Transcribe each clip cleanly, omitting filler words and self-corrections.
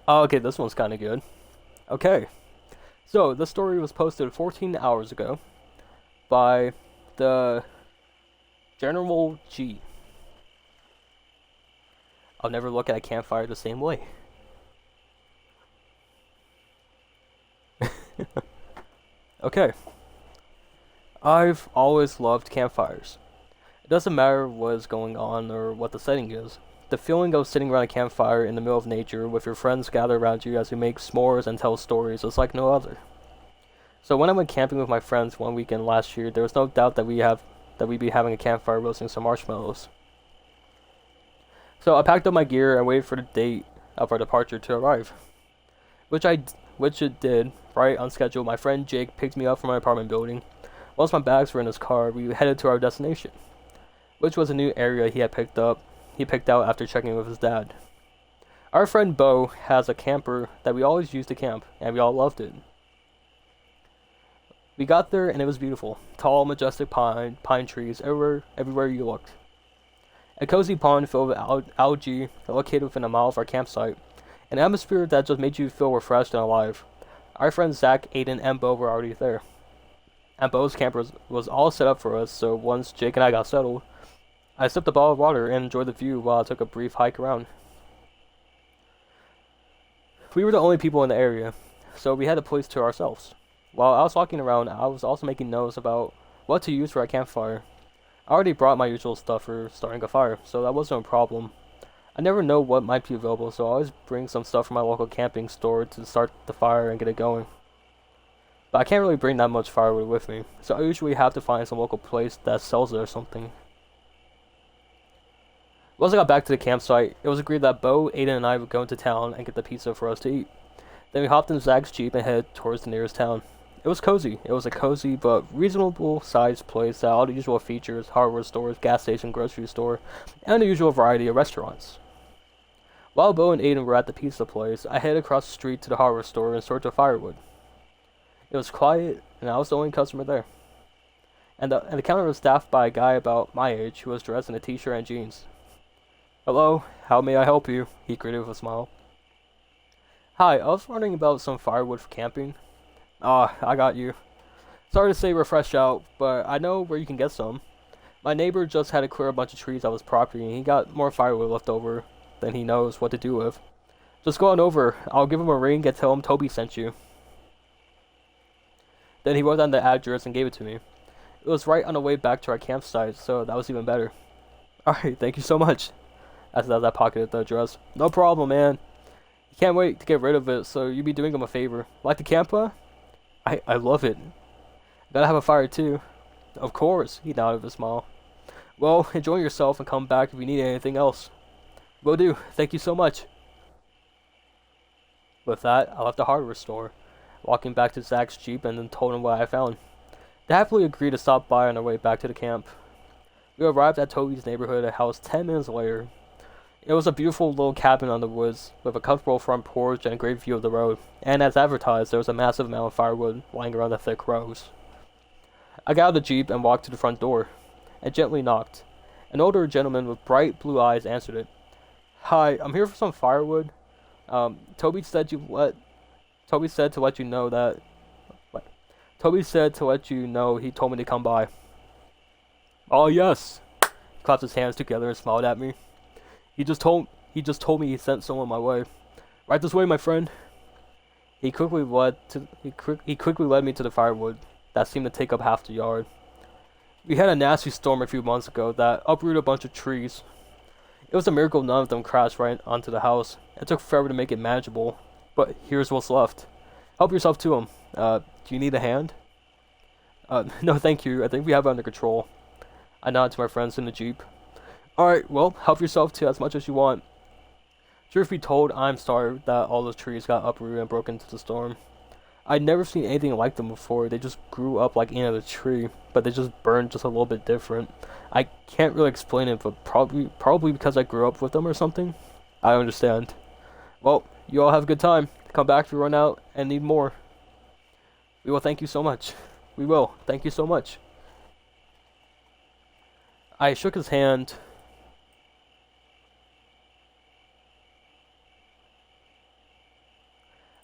Oh, okay, this one's kind of good. Okay, so this story was posted 14 hours ago by the General G. I'll never look at a campfire the same way. Okay, I've always loved campfires. It doesn't matter what's going on or what the setting is. The feeling of sitting around a campfire in the middle of nature with your friends gathered around you as you make s'mores and tell stories is like no other. So when I went camping with my friends one weekend last year, there was no doubt that we'd be having a campfire roasting some marshmallows. So I packed up my gear and waited for the date of our departure to arrive, which I which it did right on schedule. My friend Jake picked me up from my apartment building. Once my bags were in his car, we headed to our destination, which was a new area he picked out after checking with his dad. Our friend Bo has a camper that we always used to camp, and we all loved it. We got there and it was beautiful. Tall, majestic pine trees everywhere you looked. A cozy pond filled with algae located within a mile of our campsite. An atmosphere that just made you feel refreshed and alive. Our friends Zach, Aiden, and Bo were already there. And Bo's camper was all set up for us, so once Jake and I got settled, I sipped a bottle of water and enjoyed the view while I took a brief hike around. We were the only people in the area, so we had the place to ourselves. While I was walking around, I was also making notes about what to use for a campfire. I already brought my usual stuff for starting a fire, so that wasn't a problem. I never know what might be available, so I always bring some stuff from my local camping store to start the fire and get it going. But I can't really bring that much firewood with me, so I usually have to find some local place that sells it or something. Once I got back to the campsite, it was agreed that Bo, Aiden, and I would go into town and get the pizza for us to eat. Then we hopped in Zach's Jeep and headed towards the nearest town. It was cozy. It was a cozy but reasonable sized place that had all the usual features: hardware stores, gas station, grocery store, and the usual variety of restaurants. While Bo and Aiden were at the pizza place, I headed across the street to the hardware store in search of firewood. It was quiet, and I was the only customer there. And the counter was staffed by a guy about my age who was dressed in a t-shirt and jeans. "Hello, how may I help you?" he greeted with a smile. "Hi, I was wondering about some firewood for camping." "Ah, I got you. Sorry to say we're fresh out, but I know where you can get some. My neighbor just had to clear a bunch of trees off his property, and he got more firewood left over than he knows what to do with. Just go on over. I'll give him a ring and tell him Toby sent you." Then he wrote down the address and gave it to me. It was right on the way back to our campsite, so that was even better. "Alright, thank you so much." As I pocketed the address. "No problem, man. He can't wait to get rid of it, so you be doing him a favor. Like the camper?" I love it. Gotta have a fire too." "Of course," he nodded with a smile. "Well, enjoy yourself and come back if you need anything else." "Will do. Thank you so much." With that, I left the hardware store, walking back to Zach's Jeep and then told him what I found. They happily agreed to stop by on our way back to the camp. We arrived at Toby's neighborhood house 10 minutes later. It was a beautiful little cabin on the woods, with a comfortable front porch and a great view of the road, and as advertised, there was a massive amount of firewood lying around the thick rows. I got out of the Jeep and walked to the front door, and gently knocked. An older gentleman with bright blue eyes answered it. "Hi, I'm here for some firewood. Toby said Toby said to let you know that... What? Toby said to let you know he told me to come by." "Oh, yes." He clapped his hands together and smiled at me. He just told me he sent someone my way. Right this way, my friend." He quickly led me to the firewood that seemed to take up half the yard. We had a nasty storm a few months ago that uprooted a bunch of trees. It was a miracle none of them crashed right onto the house. It took forever to make it manageable, but here's what's left. Help yourself to them. Do you need a hand?" No, thank you. I think we have it under control." I nodded to my friends in the Jeep. "Alright, well, help yourself to as much as you want. Truth be told, I'm sorry that all those trees got uprooted and broken into the storm. I'd never seen anything like them before. They just grew up like any other tree, but they just burned just a little bit different. I can't really explain it, but probably because I grew up with them or something. I understand. Well, you all have a good time. Come back if you run out and need more." "We will, thank you so much." "We will, thank you so much." I shook his hand. 。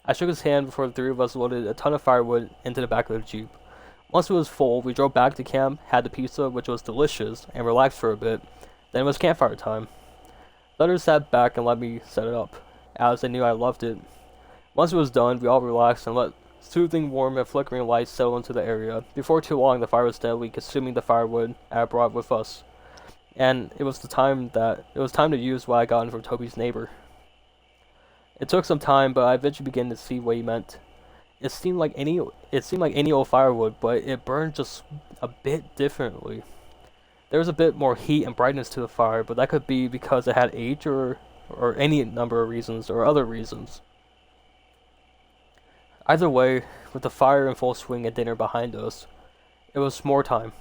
I shook his hand before the three of us loaded a ton of firewood into the back of the Jeep. Once it was full, we drove back to camp, had the pizza, which was delicious, and relaxed for a bit. Then it was campfire time. The others sat back and let me set it up, as they knew I loved it. Once it was done, we all relaxed and let soothing, warm, and flickering lights settle into the area. Before too long, the fire was steadily consuming the firewood I had brought with us, and it was time to use what I got from Toby's neighbor. It took some time, but I eventually began to see what he meant. It seemed like any old firewood, but it burned just a bit differently. There was a bit more heat and brightness to the fire, but that could be because it had age or any number of reasons or other reasons. Either way, with the fire in full swing and dinner behind us, it was s'more time.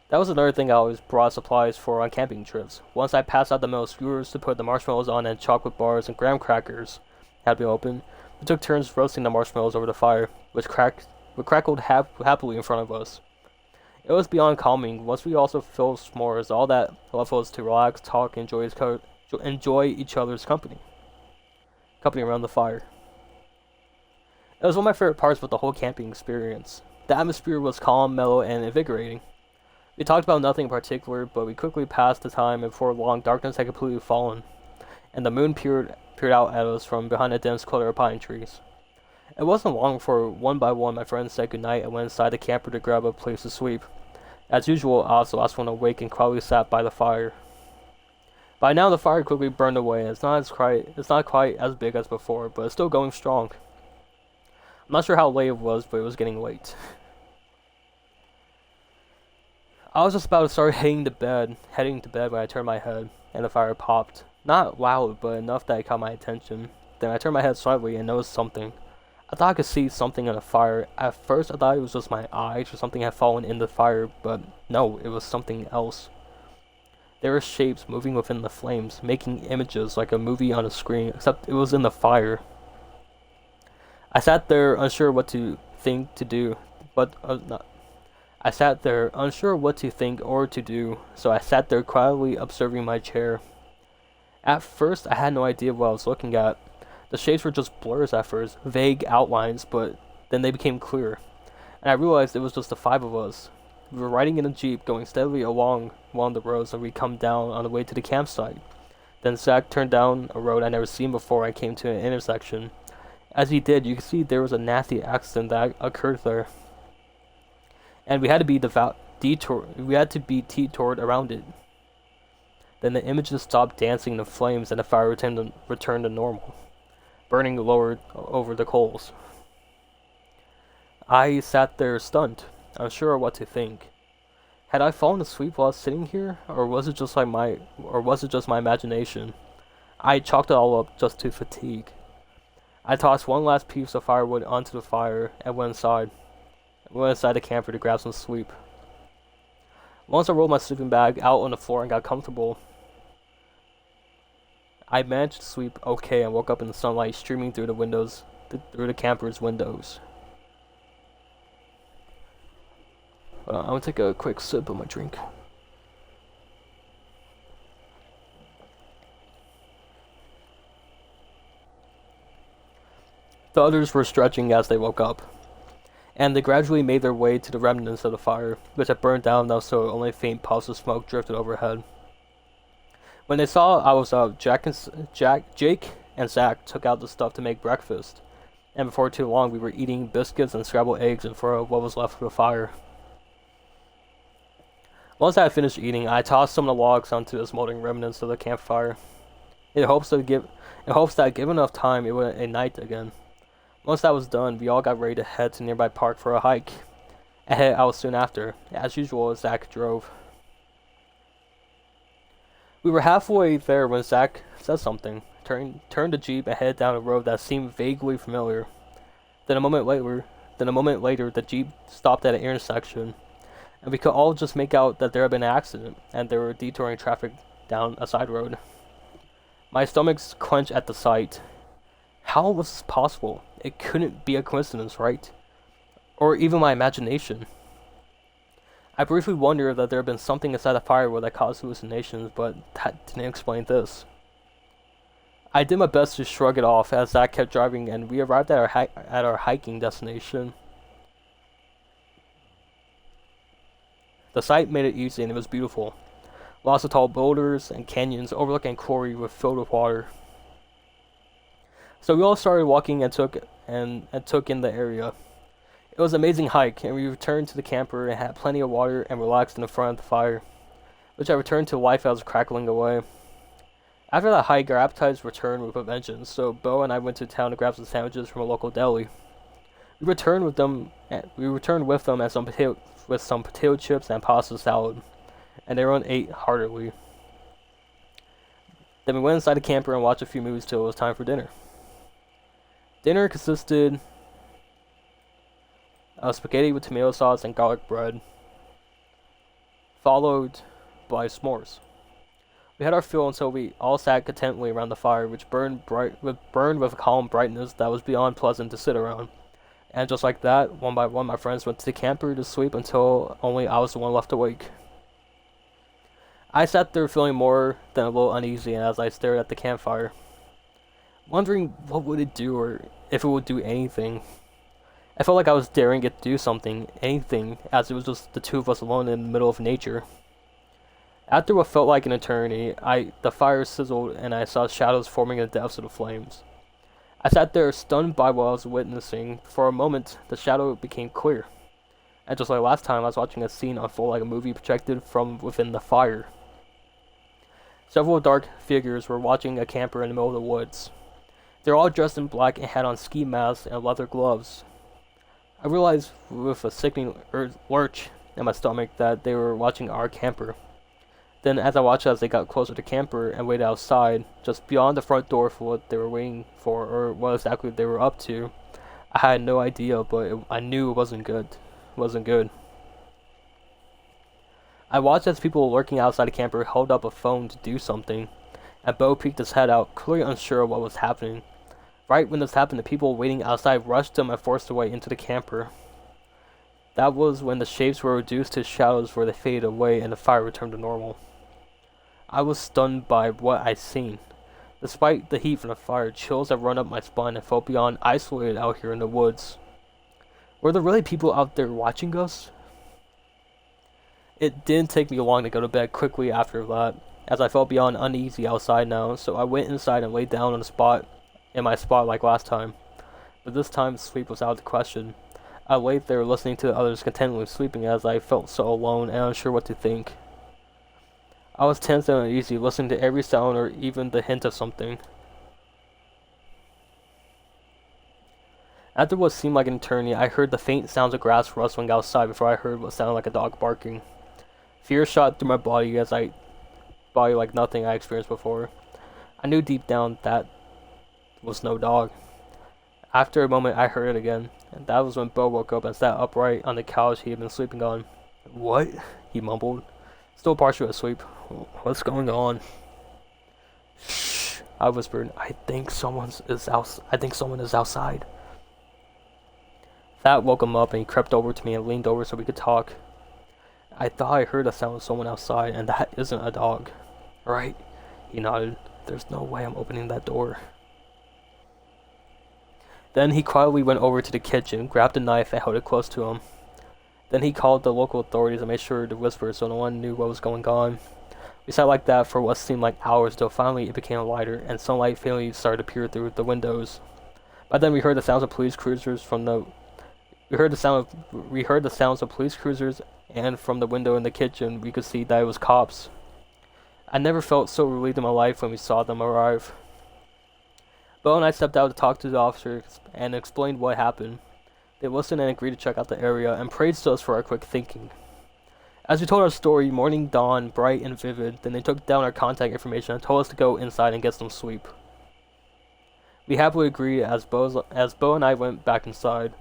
That was another thing I always brought supplies for on camping trips. Once I passed out the metal skewers to put the marshmallows on and chocolate bars and graham crackers had been opened, we took turns roasting the marshmallows over the fire, which crackled happily in front of us. It was beyond calming. Once we also filled s'mores, all that left was to relax, talk, and enjoy each other's company around the fire. It was one of my favorite parts of the whole camping experience. The atmosphere was calm, mellow, and invigorating. We talked about nothing in particular, but we quickly passed the time, and before long, darkness had completely fallen, and the moon peered out at us from behind a dense clutter of pine trees. It wasn't long before, one by one, my friends said goodnight and went inside the camper to grab a place to sleep. As usual, I was the last one awake and quietly sat by the fire. By now, the fire quickly burned away, and it's not quite as big as before, but it's still going strong. I'm not sure how late it was, but it was getting late. I was just about to start heading to bed when I turned my head, and the fire popped. Not loud, but enough that it caught my attention. Then I turned my head slightly and noticed something. I thought I could see something in the fire. At first, I thought it was just my eyes or something had fallen in the fire, but no, it was something else. There were shapes moving within the flames, making images like a movie on a screen, except it was in the fire. I sat there unsure what to think to do, I sat there unsure what to think or to do, so I sat there quietly observing my chair. At first, I had no idea what I was looking at. The shapes were just blurs at first, vague outlines, but then they became clear, and I realized it was just the five of us. We were riding in a Jeep, going steadily along the roads, and we come down on the way to the campsite. Then Zach turned down a road I'd never seen before and came to an intersection. As he did, you could see there was a nasty accident that occurred there, and we had to be detoured around it. Then the images stopped dancing in the flames, and the fire returned to normal, burning lower over the coals. I sat there stunned, unsure what to think. Had I fallen asleep while sitting here, or was it just my imagination? I chalked it all up just to fatigue. I tossed one last piece of firewood onto the fire and went inside the camper to grab some sleep. Once I rolled my sleeping bag out on the floor and got comfortable, I managed to sleep okay and woke up in the sunlight streaming through the camper's windows. I'm gonna take a quick sip of my drink. The others were stretching as they woke up, and they gradually made their way to the remnants of the fire, which had burned down now so only faint puffs of smoke drifted overhead. When they saw I was out, Jake and Zach took out the stuff to make breakfast, and before too long we were eating biscuits and scrambled eggs in front of what was left of the fire. Once I had finished eating, I tossed some of the logs onto the smoldering remnants of the campfire, in hopes that given enough time it would ignite again. Once that was done, we all got ready to head to a nearby park for a hike, and headed out soon after. As usual, Zach drove. We were halfway there when Zach said something, turned the Jeep and headed down a road that seemed vaguely familiar. Then a moment later, the Jeep stopped at an intersection, and we could all just make out that there had been an accident, and they were detouring traffic down a side road. My stomach's clenched at the sight. How was this possible? It couldn't be a coincidence, right? Or even my imagination. I briefly wondered that there had been something inside the firewood that caused hallucinations, but that didn't explain this. I did my best to shrug it off as Zach kept driving, and we arrived at our hiking destination. The site made it easy and it was beautiful. Lots of tall boulders and canyons overlooking a quarry filled with water. So we all started walking and took in the area. It was an amazing hike, and we returned to the camper and had plenty of water and relaxed in the front of the fire, which I returned to life as crackling away. After that hike, our appetites returned with a vengeance, so Bo and I went to town to grab some sandwiches from a local deli. We returned with them and some potato chips and pasta salad, and everyone ate heartily. Then we went inside the camper and watched a few movies till it was time for dinner. Dinner consisted of spaghetti with tomato sauce and garlic bread, followed by s'mores. We had our fill until we all sat contentedly around the fire, which burned with a calm brightness that was beyond pleasant to sit around. And just like that, one by one, my friends went to the camper to sleep until only I was the one left awake. I sat there feeling more than a little uneasy as I stared at the campfire, wondering what would it do or if it would do anything. I felt like I was daring it to do something, anything, as it was just the two of us alone in the middle of nature. After what felt like an eternity, the fire sizzled and I saw shadows forming in the depths of the flames. I sat there stunned by what I was witnessing. For a moment, the shadow became clear. And just like last time, I was watching a scene unfold like a movie projected from within the fire. Several dark figures were watching a camper in the middle of the woods. They were all dressed in black and had on ski masks and leather gloves. I realized with a sickening lurch in my stomach that they were watching our camper. Then as I watched as they got closer to camper and waited outside, just beyond the front door for what they were waiting for or what exactly they were up to, I had no idea, but I knew it wasn't good. I watched as people lurking outside the camper held up a phone to do something, and Bo peeked his head out, clearly unsure of what was happening. Right when this happened, the people waiting outside rushed him and forced their way into the camper. That was when the shapes were reduced to shadows where they faded away and the fire returned to normal. I was stunned by what I'd seen. Despite the heat from the fire, chills had run up my spine and felt beyond isolated out here in the woods. Were there really people out there watching us? It didn't take me long to go to bed quickly after that, as I felt beyond uneasy outside now, so I went inside and laid down in my spot like last time. But this time sleep was out of the question. I laid there listening to the others contentedly sleeping as I felt so alone and unsure what to think. I was tense and uneasy, listening to every sound or even the hint of something. After what seemed like an eternity, I heard the faint sounds of grass rustling outside before I heard what sounded like a dog barking. Fear shot through my body like nothing I experienced before. I knew deep down that was no dog. After a moment, I heard it again, and that was when Bo woke up and sat upright on the couch he had been sleeping on. "What?" he mumbled, still partially asleep. "What's going on?" "Shh," I whispered. I think someone is outside." That woke him up and he crept over to me and leaned over so we could talk. "I thought I heard the sound of someone outside, and that isn't a dog, right?" He nodded. "There's no way I'm opening that door." Then he quietly went over to the kitchen, grabbed a knife, and held it close to him. Then he called the local authorities and made sure to whisper so no one knew what was going on. We sat like that for what seemed like hours till finally it became lighter and sunlight finally started to peer through the windows. By then we heard the sounds of police cruisers we heard the sounds of police cruisers, and from the window in the kitchen we could see that it was cops. I never felt so relieved in my life when we saw them arrive. Bo and I stepped out to talk to the officers and explained what happened. They listened and agreed to check out the area and praised us for our quick thinking. As we told our story, morning dawned bright and vivid. Then they took down our contact information and told us to go inside and get some sleep. We happily agreed as Bo and I went back inside.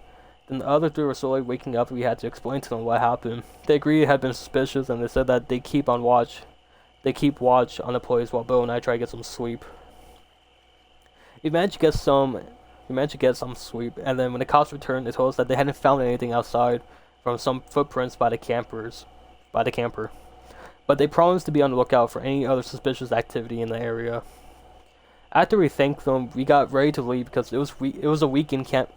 Then the other three were slowly waking up and we had to explain to them what happened. They agreed it had been suspicious and they said that they keep watch on the place while Bo and I try to get some sleep. We managed to get some sleep, and then when the cops returned, they told us that they hadn't found anything outside from some footprints by the camper. But they promised to be on the lookout for any other suspicious activity in the area. After we thanked them, we got ready to leave because it was a weekend camp.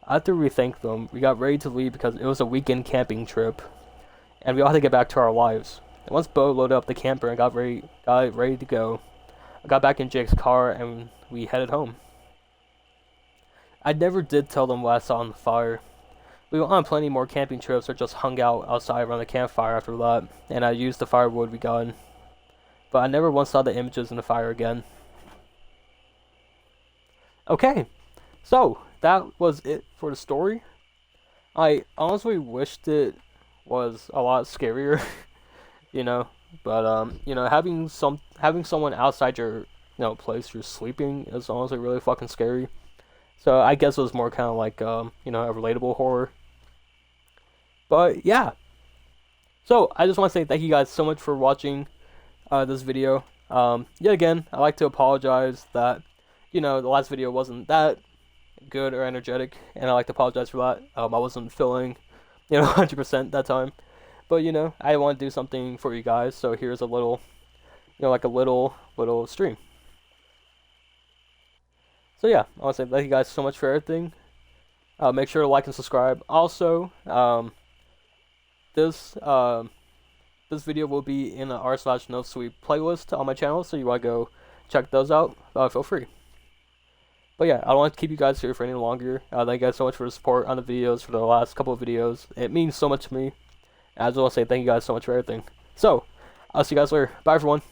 After we thanked them, we got ready to leave because it was a weekend camping trip, and we all had to get back to our lives. And once Bo loaded up the camper and got ready to go, I got back in Jake's car and we headed home. I never did tell them what I saw on the fire. We went on plenty more camping trips or just hung out outside around the campfire after that, and I used the firewood we got. But I never once saw the images in the fire again. Okay, so that was it for the story. I honestly wished it was a lot scarier, you know. But you know, having someone outside your place you're sleeping is honestly really fucking scary. So I guess it was more kind of like you know, a relatable horror. But yeah. So I just want to say thank you guys so much for watching this video. Yet again, I like to apologize that the last video wasn't that good or energetic, and I like to apologize for that. I wasn't feeling 100% that time, but I want to do something for you guys. So here's a little, like a little stream. So yeah, I want to say thank you guys so much for everything. Make sure to like and subscribe. Also, this video will be in the r/Nosleep playlist on my channel, so you want to go check those out. Feel free. But yeah, I don't want to keep you guys here for any longer. Thank you guys so much for the support on the videos for the last couple of videos. It means so much to me. I just want to say thank you guys so much for everything. So, I'll see you guys later. Bye, everyone.